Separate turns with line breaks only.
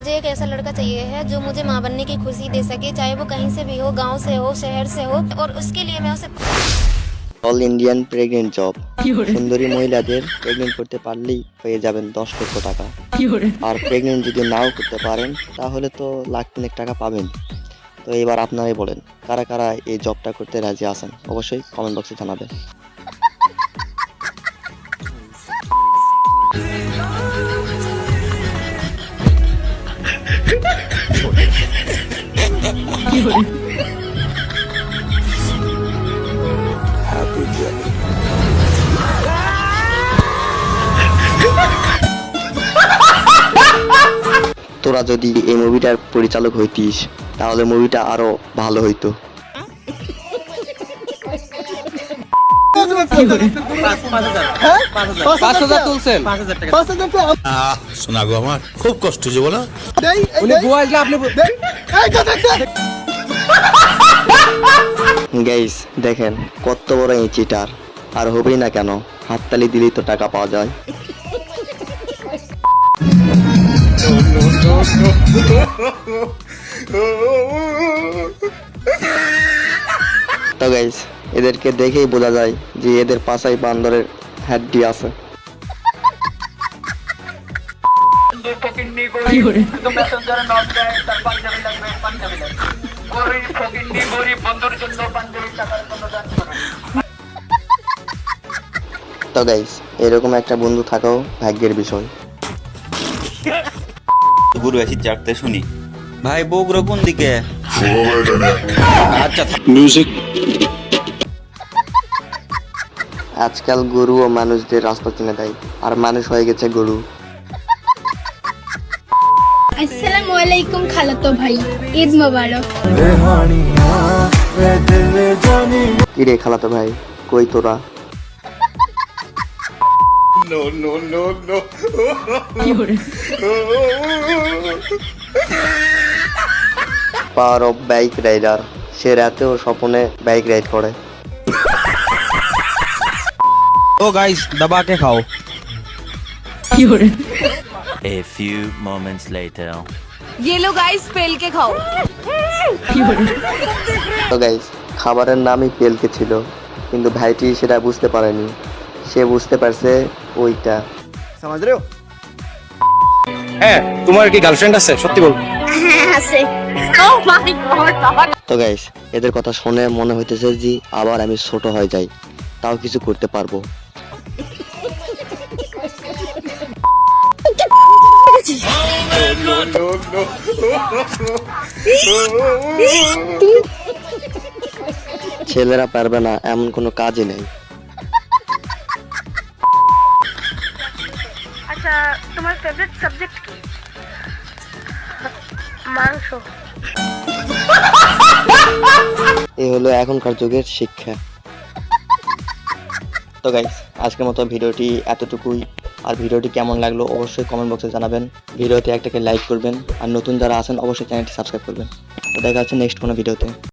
मुझे एक ऐसा लड़का चाहिए है जो मुझे माँ बनने की खुशी दे सके, चाहे वो कहीं से भी हो, गांव से हो, शहर से हो, और उसके लिए मैं उसे
অল ইন্ডিয়ান প্রেগনেন্ট জব। সুন্দরী মহিলাদের প্রেগনেন্ট করতে পারলেই পেয়ে যাবেন 10 লক্ষ টাকা। আর প্রেগনেন্ট যদি নাও করতে পারেন তাহলে তো লাখ তিনেক টাকা পাবেন। তো এবার আপনারাই বলেন কারা কারা এই জবটা করতে রাজি আছেন, অবশ্যই কমেন্ট বক্সে জানাবেন। তোরা যদি এই মুভিটার পরিচালক হইতিস তাহলে মুভিটা আরো ভালো হইতো।
শোনা গো আমার খুব কষ্ট যে বলো
গাইস দেখেন কত বড় এই চিটার, আর হবেই না কেন, হাততালি দিলেই তো টাকা পাওয়া যায়। তো গাইস এদেরকে দেখেই বোঝা যায় যে এদের পাশায় বান্দরের হাড্ডি আছে। তো গাইস এরকম একটা বন্ধু থাকাও ভাগ্যের বিষয়।
গুরু আসি চারটে শুনি ভাই বগুড়া কোন দিকে? আচ্ছা
মিউজিক।
আজকাল গরু ও মানুষদের রাস্তা চিনে দেয়, আর মানুষ হয়ে গেছে গরু।
আসসালামু আলাইকুম খালাতো ভাই, ঈদ মোবারক।
কি রে খালাতো ভাই, কই তোরা? পাওয়ার অফ বাইক রাইডার, সে রাতেও স্বপ্নে বাইক রাইড করে।
तो गाइस दबा के खाओ।
A few moments later
ये लो गाइस पेल के खाओ।
তো গাইস খাবারের নামই পেলকে ছিল, কিন্তু ভাইটি সেটা বুঝতে পারেনি। সে বুঝতে পারছে ওইটা।
হ্যাঁ তোমার কি গার্লফ্রেন্ড আছে? সত্যি বল।
আছে।
তো গাইস এদের কথা শুনে মনে হইতেছে যে আবার আমি ছোট হয়ে যাই, তাও কিছু করতে পারবো। ছেলেরা পারবে না এমন কোনো কাজই নেই।
আচ্ছা তোমার ফেভারিট সাবজেক্ট কি? মাংস।
এই হলো এখনকার যুগের শিক্ষা। তো গাইস আজকের মতো ভিডিওটি এতটুকুই। আর ভিডিওটি কেমন লাগলো অবশ্যই কমেন্ট বক্সে জানাবেন। ভিডিওতে একটাকে লাইক করবেন, আর নতুন যারা আছেন অবশ্যই চ্যানেলটি সাবস্ক্রাইব করবেন। তো দেখা হচ্ছে নেক্সট কোনো ভিডিওতে।